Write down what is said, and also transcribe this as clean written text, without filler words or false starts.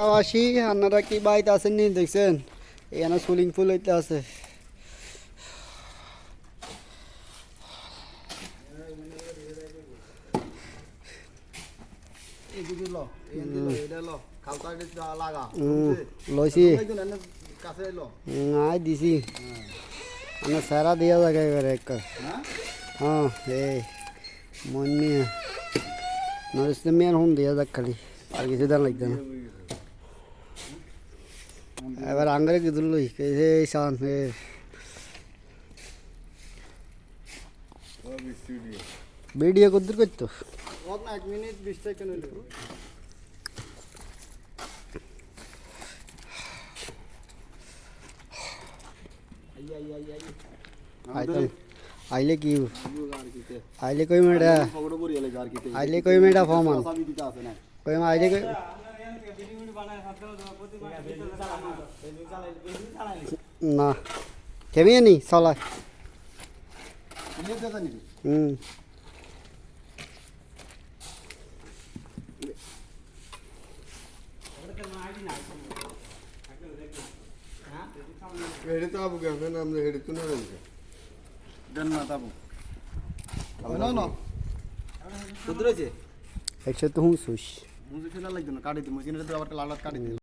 এলাকাবাসী আপনারা কি বাড়িতে আছেন নি দেখছেন এখানে সুইমিং পুল হইতে আছে লইছি আই দিছি মানে সারা দিয়া জায়গা এবারে এক হ্যাঁ এই মন নিয়ে নরেশ মেয়ের হন দিয়া যাক খালি আর কিছু দেন লাগবে না এবার আঙ্গারে কিছু লই এই শান ভিডিও কদ্দুর করতো 1 মিনিট 20 সেকেন্ড হইল আইলে কি আইলে কই মেডা আইলে কই মেডা ফমান কই আইলে কই না কেমন নি চলা হেডে তো আবু কেন আমরা হেডে তো না দেন না তাবু না না কত রয়েছে 100 তো হুঁ সুস মুজি ফেলা লাগবে না কাটি দি মুজি না তো আবার লাল কাটি দি